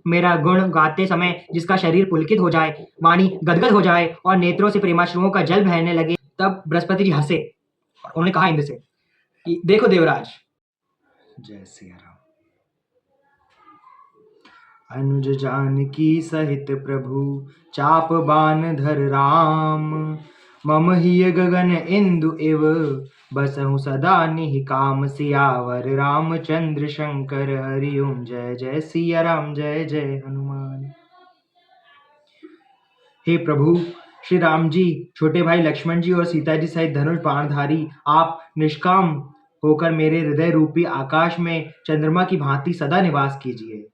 मेरा गुण गाते समय जिसका शरीर पुलकित हो जाए, वाणी गदगद हो जाए और नेत्रों से प्रेमाश्रुओं का जल बहने लगे, तब बृहस्पति जी हंसे और उन्होंने कहा इंद्र से कि देखो देवराज। जय सिया राम। अनुज जानकी सहित प्रभु चाप बान धर राम, मम हिय गगन इंदु इव बसहु सदा निहि काम, सियावर रामचंद्र शंकर हरि ओम। जय जय सिया राम, जय जय हनुमान। हे प्रभु श्री राम जी, छोटे भाई लक्ष्मण जी और सीता जी सहित धनुष बाणधारी, आप निष्काम होकर मेरे हृदय रूपी आकाश में चंद्रमा की भांति सदा निवास कीजिए।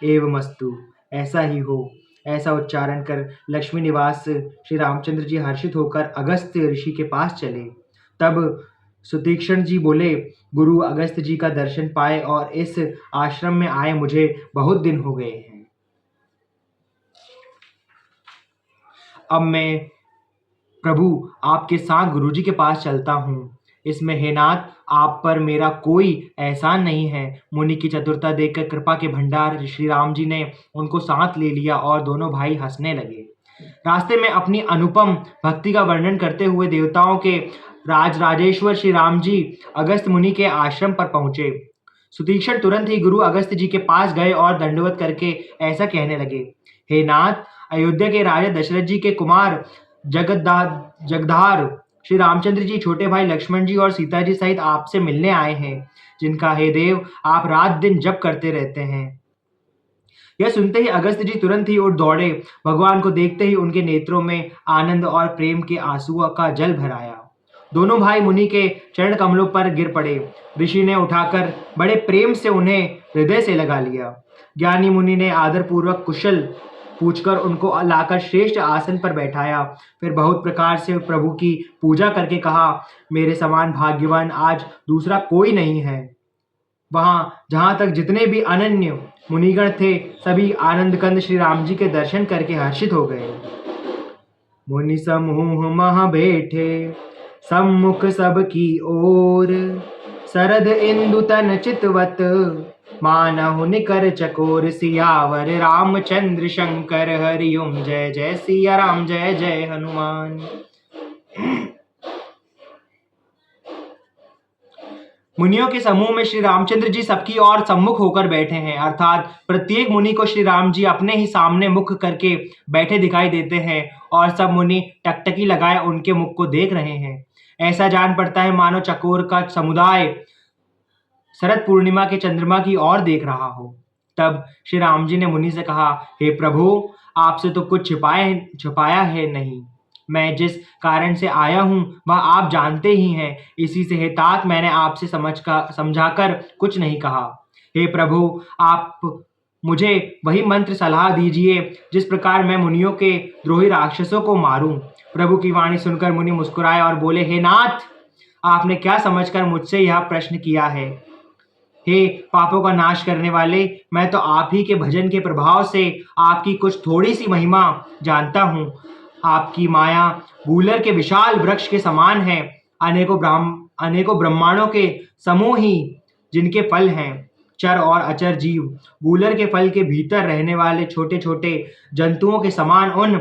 एवमस्तु, ऐसा ही हो। ऐसा उच्चारण कर लक्ष्मी निवास श्री रामचंद्र जी हर्षित होकर अगस्त ऋषि के पास चले। तब सुतीक्ष्ण जी बोले, गुरु अगस्त जी का दर्शन पाए और इस आश्रम में आए मुझे बहुत दिन हो गए हैं। अब मैं प्रभु आपके साथ गुरु जी के पास चलता हूँ। इसमें हे नाथ, आप पर मेरा कोई एहसान नहीं है। मुनि की चतुरता देखकर कृपा के भंडार श्री राम जी ने उनको साथ ले लिया और दोनों भाई हंसने लगे। रास्ते में अपनी अनुपम भक्ति का वर्णन करते हुए देवताओं के राजेश्वर श्री राम जी अगस्त मुनि के आश्रम पर पहुंचे। सुतीक्ष्ण तुरंत ही गुरु अगस्त जी के पास गए और दंडवत करके ऐसा कहने लगे, हे नाथ, अयोध्या के राजा दशरथ जी के कुमार जगधार श्री रामचंद्र जी छोटे भाई लक्ष्मण जी और सीता जी सहित आपसे मिलने आए हैं, जिनका हे देव आप रात दिन जप करते रहते हैं। यह सुनते ही अगस्त जी तुरंत ही उठ दौड़े। भगवान को देखते ही उनके नेत्रों में आनंद और प्रेम के आंसुओं का जल भर आया। दोनों भाई मुनि के चरण कमलों पर गिर पड़े। ऋषि ने उठाकर बड़े प्रेम से उन्हें हृदय से लगा लिया। ज्ञानी मुनि ने आदर पूर्वक कुशल पूछकर उनको लाकर श्रेष्ठ आसन पर बैठाया। फिर बहुत प्रकार से प्रभु की पूजा करके कहा, मेरे समान भाग्यवान आज दूसरा कोई नहीं है। वहां जहां तक जितने भी अनन्य मुनिगण थे, सभी आनंद कंद श्री राम जी के दर्शन करके हर्षित हो गए। मुनि समूह महा बैठे सम्मुख सबकी ओर, शरद इंदु तन चितवत मानहु निकर चकोर, सियावर रामचंद्र शंकर हरि ओम। जय जय सिया राम, जय जय हनुमान। मुनियों के समूह में श्री रामचंद्र जी सबकी ओर सम्मुख होकर बैठे हैं, अर्थात प्रत्येक मुनि को श्री राम जी अपने ही सामने मुख करके बैठे दिखाई देते हैं और सब मुनि टकटकी लगाए उनके मुख को देख रहे हैं। ऐसा जान पड़ता है मानो चकोर का समुदाय शरद पूर्णिमा के चंद्रमा की ओर देख रहा हो। तब श्री राम जी ने मुनि से कहा, हे प्रभु, आपसे तो कुछ छुपाया है नहीं। मैं जिस कारण से आया हूँ वह आप जानते ही हैं। इसी से हे तात मैंने आपसे समझाकर कुछ नहीं कहा। हे प्रभु, आप मुझे वही मंत्र सलाह दीजिए जिस प्रकार मैं मुनियों के द्रोही राक्षसों को मारूं। प्रभु की वाणी सुनकर मुनि मुस्कुराए और बोले, हे नाथ, आपने क्या समझकर मुझसे यह प्रश्न किया है। हे पापों का नाश करने वाले, मैं तो आप ही के भजन के प्रभाव से आपकी कुछ थोड़ी सी महिमा जानता हूँ। आपकी माया गूलर के विशाल वृक्ष के समान है। अनेकों ब्रह्मांडों के समूह ही जिनके फल हैं। चर और अचर जीव गूलर के फल के भीतर रहने वाले छोटे छोटे जंतुओं के समान उन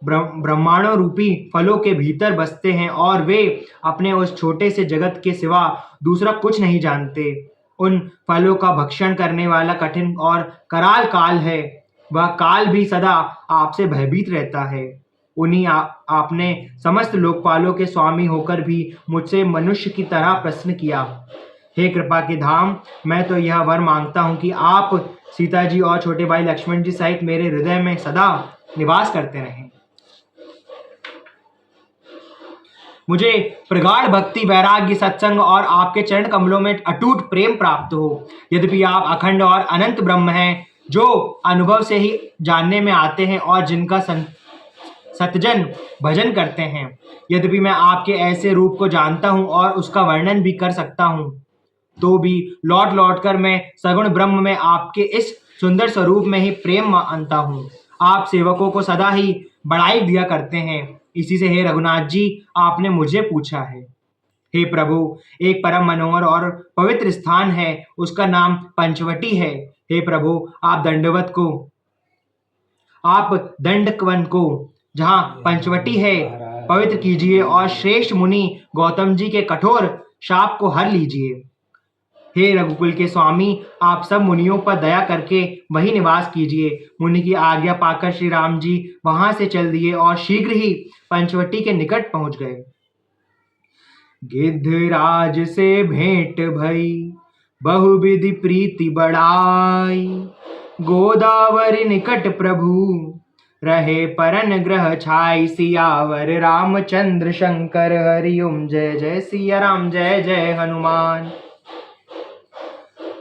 ब्रह्मांडों रूपी फलों के भीतर बसते हैं और वे अपने उस छोटे से जगत के सिवा दूसरा कुछ नहीं जानते। उन फलों का भक्षण करने वाला कठिन और कराल काल है। वह काल भी सदा आपसे भयभीत रहता है। उन्हीं आपने समस्त लोकपालों के स्वामी होकर भी मुझसे मनुष्य की तरह प्रश्न किया। हे कृपा के धाम, मैं तो यह वर मांगता हूँ कि आप सीता जी और छोटे भाई लक्ष्मण जी सहित मेरे हृदय में सदा निवास करते रहें। मुझे प्रगाढ़ भक्ति, वैराग्य, सत्संग और आपके चरण कमलों में अटूट प्रेम प्राप्त हो। यद्यपि आप अखंड और अनंत ब्रह्म हैं, जो अनुभव से ही जानने में आते हैं और जिनका सतजन भजन करते हैं। यद्यपि मैं आपके ऐसे रूप को जानता हूँ और उसका वर्णन भी कर सकता हूँ, तो भी लौट लौट कर मैं सगुण ब्रह्म में आपके इस सुंदर स्वरूप में ही प्रेम मानता हूँ। आप सेवकों को सदा ही बढ़ाई दिया करते हैं। इसी से हे रघुनाथ जी, आपने मुझे पूछा है। हे प्रभु, एक परम मनोहर और पवित्र स्थान है, उसका नाम पंचवटी है। हे प्रभु, आप दंडकवन को जहाँ पंचवटी है पवित्र कीजिए और श्रेष्ठ मुनि गौतम जी के कठोर शाप को हर लीजिए। हे रघुकुल के स्वामी, आप सब मुनियों पर दया करके वही निवास कीजिए। मुनि की आज्ञा पाकर श्री राम जी वहां से चल दिए और शीघ्र ही पंचवटी के निकट पहुंच गए। गिद्धराज से भेंट भई बहुविधि प्रीति बढ़ाई, गोदावरी निकट प्रभु रहे परन ग्रह छाई। सियावर रामचंद्र शंकर हरिओम जय जय सिया राम जय जय हनुमान।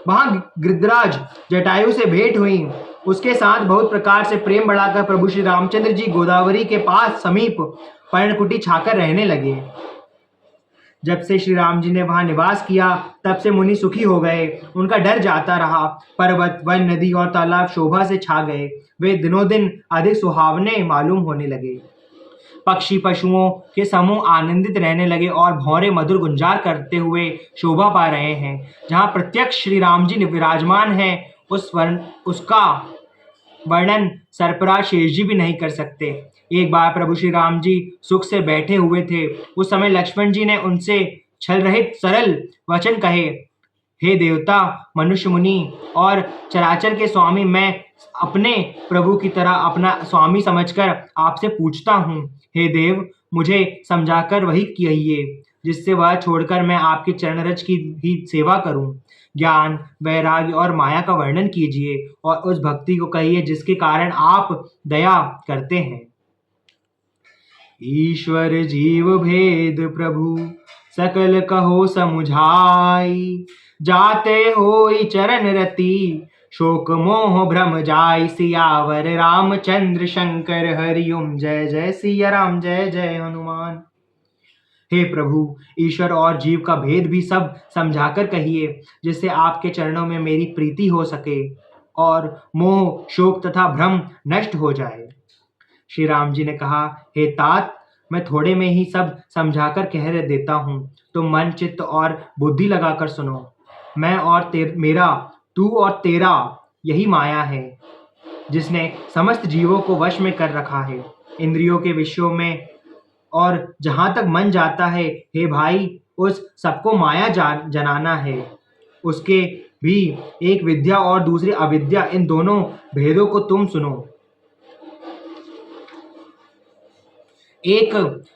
वहां गिद्धराज जटायु से भेंट हुई। उसके साथ बहुत प्रकार से प्रेम बढ़ाकर प्रभु श्री रामचंद्र जी गोदावरी के पास समीप पर्णकुटी छाकर रहने लगे। जब से श्री राम जी ने वहां निवास किया तब से मुनि सुखी हो गए। उनका डर जाता रहा। पर्वत, वन, नदी और तालाब शोभा से छा गए। वे दिनों दिन अधिक सुहावने मालूम होने लगे। पक्षी पशुओं के समूह आनंदित रहने लगे और भौरे मधुर गुंजार करते हुए शोभा पा रहे हैं। जहाँ प्रत्यक्ष श्री राम जी विराजमान हैं उसका वर्णन सरफराज शेष जी भी नहीं कर सकते। एक बार प्रभु श्री राम जी सुख से बैठे हुए थे। उस समय लक्ष्मण जी ने उनसे छल रहित सरल वचन कहे, हे देवता, मनुष्य, मुनि और चराचर के स्वामी, मैं अपने प्रभु की तरह अपना स्वामी समझकर आपसे पूछता हूँ। हे देव, मुझे समझाकर वही कहिए जिससे वह छोड़कर मैं आपके चरण रज की ही सेवा करूं। ज्ञान, वैराग्य और माया का वर्णन कीजिए और उस भक्ति को कहिए जिसके कारण आप दया करते हैं। ईश्वर जीव भेद प्रभु सकल कहो समुझाई, जाते होई चरण रति शोक मोह भ्रम जाय। सियावर रामचंद्र शंकर हरिओम जय जय सिया राम जय जय हनुमान। हे प्रभु, ईश्वर और जीव का भेद भी सब समझाकर कहिए जिससे आपके चरणों में मेरी प्रीति हो सके और मोह, शोक तथा भ्रम नष्ट हो जाए। श्री राम जी ने कहा, हे तात, मैं थोड़े में ही सब समझाकर कह देता हूँ। तुम मन, चित्त और बुद्धि लगाकर सुनो। मैं और मेरा, तू और तेरा, यही माया है जिसने समस्त जीवों को वश में कर रखा है। इंद्रियों के विषयों में और जहाँ तक मन जाता है, हे भाई, उस सबको माया जनाना है। उसके भी एक विद्या और दूसरी अविद्या, इन दोनों भेदों को तुम सुनो। एक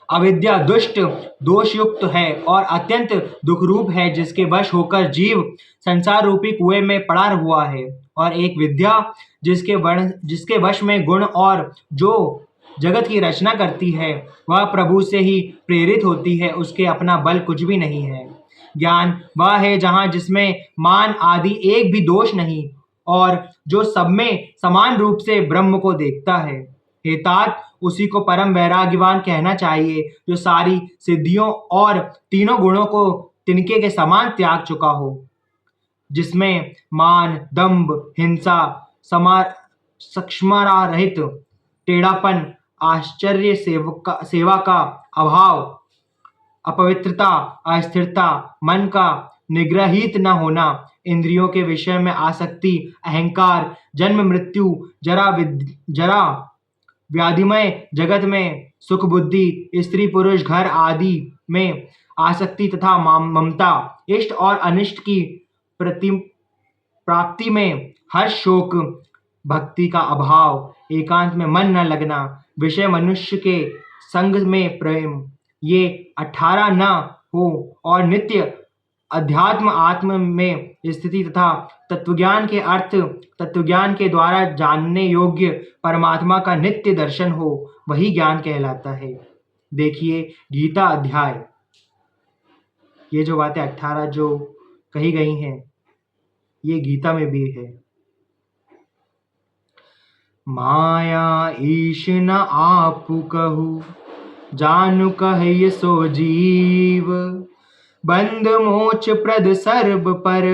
अविद्या दुष्ट, दोषयुक्त है और अत्यंत दुखरूप है, जिसके वश होकर जीव संसार रूपी कुएं में पड़ा हुआ है। और एक विद्या जिसके वश में गुण और जो जगत की रचना करती है, वह प्रभु से ही प्रेरित होती है। उसके अपना बल कुछ भी नहीं है। ज्ञान वह है जहाँ जिसमें मान आदि एक भी दोष नहीं और जो सब में समान रूप से ब्रह्म को देखता है। हे तात, उसी को परम वैराग्यवान कहना चाहिए जो सारी सिद्धियों और तीनों गुणों को तिनके के समान त्याग चुका हो, जिसमें मान, दंभ, हिंसा, सक्ष्मरा रहित, टेढ़ापन, आश्चर्य सेवा का अभाव, अपवित्रता, अस्थिरता, मन का निग्रहित न होना, इंद्रियों के विषय में आसक्ति, अहंकार, जन्म मृत्यु, जरा व्याधिमय जगत में सुख बुद्धि, स्त्री पुरुष घर आदि में आसक्ति तथा ममता, इष्ट और अनिष्ट की प्राप्ति में हर्ष, शोक, भक्ति का अभाव, एकांत में मन न लगना, विषय मनुष्य के संग में प्रेम, ये 18 न हो और नित्य अध्यात्म आत्म में स्थिति तथा तत्वज्ञान के अर्थ तत्वज्ञान के द्वारा जानने योग्य परमात्मा का नित्य दर्शन हो, वही ज्ञान कहलाता है। देखिए गीता अध्याय, ये जो बातें 18 जो कही गई हैं ये गीता में भी है। माया ईश न आपु कहू, जानु कहिय सो जीव, बंद मोच प्रद सर्ब पर,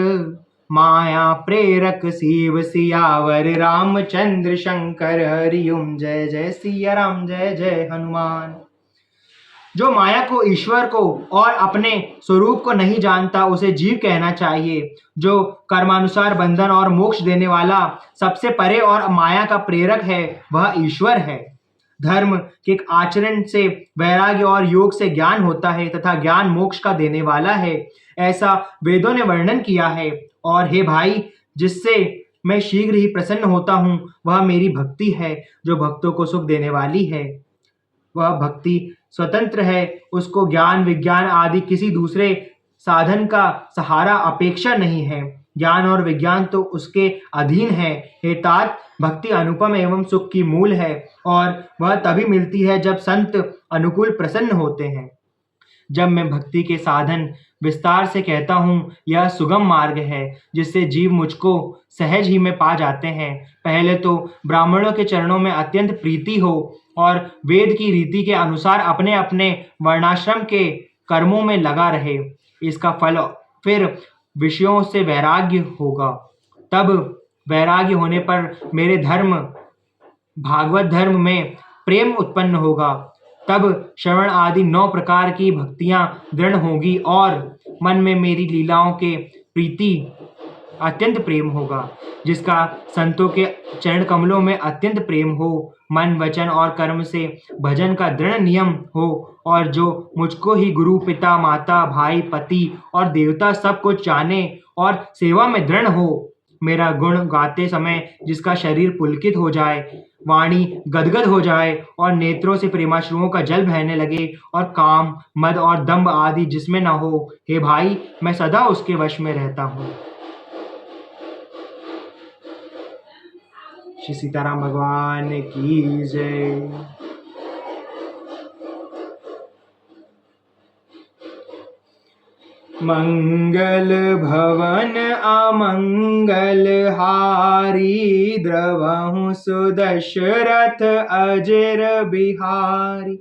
माया प्रेरक शिव। सियावर रामचंद्र शंकर हरिओम जय जय सिया राम जय जय हनुमान। जो माया को, ईश्वर को और अपने स्वरूप को नहीं जानता उसे जीव कहना चाहिए। जो कर्मानुसार बंधन और मोक्ष देने वाला, सबसे परे और माया का प्रेरक है, वह ईश्वर है। धर्म के आचरण से वैराग्य और योग से ज्ञान होता है तथा ज्ञान मोक्ष का देने वाला है, ऐसा वेदों ने वर्णन किया है। और हे भाई, जिससे मैं शीघ्र ही प्रसन्न होता हूँ वह मेरी भक्ति है, जो भक्तों को सुख देने वाली है। वह भक्ति स्वतंत्र है, उसको ज्ञान विज्ञान आदि किसी दूसरे साधन का सहारा अपेक्षा नहीं है। ज्ञान और विज्ञान तो उसके अधीन है। हे तात, भक्ति अनुपम एवं सुख की मूल है और वह तभी मिलती है जब संत अनुकूल प्रसन्न होते हैं। जब मैं भक्ति के साधन विस्तार से कहता हूँ, यह सुगम मार्ग है जिससे जीव मुझको सहज ही में पा जाते हैं। पहले तो ब्राह्मणों के चरणों में अत्यंत प्रीति हो और वेद की रीति के अनुसार अपने अपने वर्णाश्रम के कर्मों में लगा रहे। इसका फल फिर विषयों से वैराग्य होगा। तब वैराग्य होने पर मेरे धर्म, भागवत धर्म में प्रेम उत्पन्न होगा। तब श्रवण आदि 9 प्रकार की भक्तियां दृढ़ होगी और मन में मेरी लीलाओं के प्रीति अत्यंत प्रेम होगा। जिसका संतों के चरण कमलों में अत्यंत प्रेम हो, मन वचन और कर्म से भजन का दृढ़ नियम हो और जो मुझको ही गुरु, पिता, माता, भाई, पति और देवता सब कुछ जाने और सेवा में दृढ़ हो। मेरा गुण गाते समय जिसका शरीर पुलकित हो जाए, वाणी गदगद हो जाए और नेत्रों से प्रेमाश्रुओं का जल बहने लगे और काम, मद और दंभ आदि जिसमें न हो, हे भाई, मैं सदा उसके वश में रहता हूँ। श्री सीताराम भगवान की जय। मंगल भवन अमंगल हारी, द्रवहु सुदशरथ अजर बिहारी।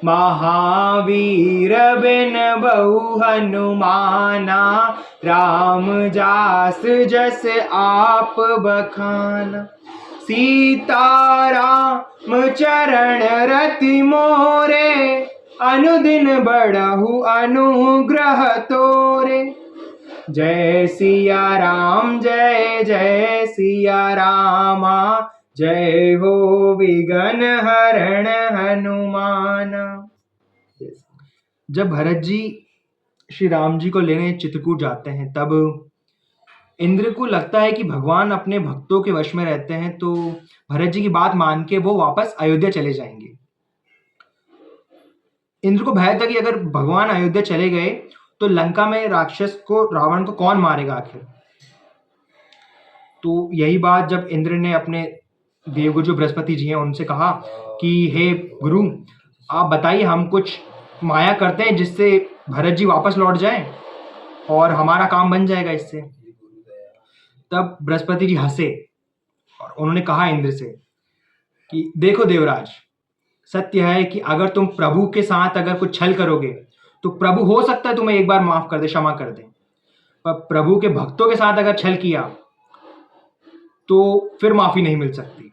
महावीर बिन बहु हनुमाना, राम जास जस आप बखाना। सीताराम चरण रति मोरे, अनुदिन बढ़हु अनुग्रह तोरे। जय सिया राम जय जय सिया रामा, जय हो विघ्न हरण हनुमाना। जब भरत जी श्री राम जी को लेने चित्रकूट जाते हैं, तब इंद्र को लगता है कि भगवान अपने भक्तों के वश में रहते हैं, तो भरत जी की बात मान के वो वापस अयोध्या चले जाएंगे। इंद्र को भय था कि अगर भगवान अयोध्या चले गए तो लंका में राक्षस को, रावण को कौन मारेगा आखिर। तो यही बात जब इंद्र ने अपने देवगुरु जो बृहस्पति जी हैं उनसे कहा कि हे गुरु, आप बताइए, हम कुछ माया करते हैं जिससे भरत जी वापस लौट जाएं और हमारा काम बन जाएगा इससे। तब बृहस्पति जी हंसे और उन्होंने कहा इंद्र से कि देखो देवराज, सत्य है कि अगर तुम प्रभु के साथ अगर कुछ छल करोगे तो प्रभु हो सकता है तुम्हें एक बार माफ कर दे, क्षमा कर दे, पर प्रभु के भक्तों के साथ अगर छल किया तो फिर माफी नहीं मिल सकती।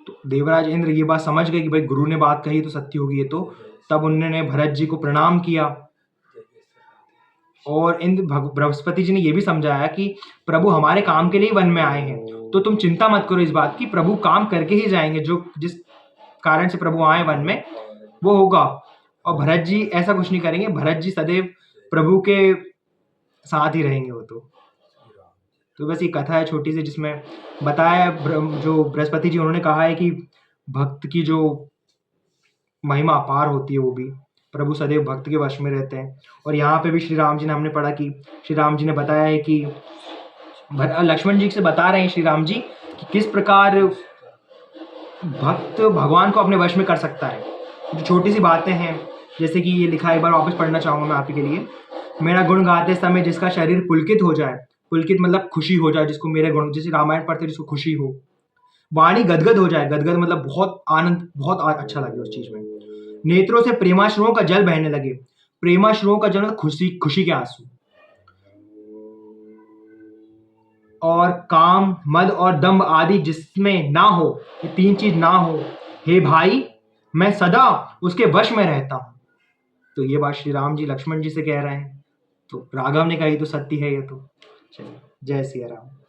तो देवराज इंद्र ये बात समझ गए कि भाई गुरु ने बात कही तो सत्य होगी ये तो। तब उन्होंने भरत जी को प्रणाम किया और इंद्र बृहस्पति जी ने यह भी समझाया कि प्रभु हमारे काम के लिए वन में आए हैं, तो तुम चिंता मत करो इस बात की, प्रभु काम करके ही जाएंगे, जो जिस कारण से प्रभु आए वन में वो होगा। और भरत जी ऐसा कुछ नहीं करेंगे, भरत जी सदैव प्रभु के साथ ही रहेंगे वो तो बस ये कथा है छोटी सी जिसमें बताया जो बृहस्पति जी उन्होंने कहा है कि भक्त की जो महिमा अपार होती है वो भी प्रभु सदैव भक्त के वश में रहते हैं। और यहाँ पे भी श्री राम जी ने, हमने पढ़ा कि श्री राम जी ने बताया है कि लक्ष्मण जी से बता रहे हैं श्री राम जी कि किस प्रकार भक्त भगवान को अपने वश में कर सकता है। जो छोटी सी बातें हैं, जैसे कि ये लिखा है, एक बार वापस पढ़ना चाहूँगा मैं आप ही के लिए। मेरा गुण गाते समय जिसका शरीर पुलकित हो जाए, पुलकित मतलब खुशी हो जाए, जिसको मेरे गुण, जैसे रामायण पढ़ते जिसको खुशी हो। वाणी गदगद हो जाए, गदगद मतलब बहुत आनंद, बहुत अच्छा लगे उस चीज में। नेत्रों से प्रेमाश्रुओं का जल बहने लगे, प्रेमाश्रुओं का जल खुशी, खुशी के आंसू। और काम, मद और दंभ आदि जिसमें ना हो, ये 3 चीज ना हो। हे भाई, मैं सदा उसके वश में रहता हूँ। तो ये बात श्री राम जी लक्ष्मण जी से कह रहे हैं। तो राघव ने कही तो सत्य है ये तो। चलिए, जय सिया राम।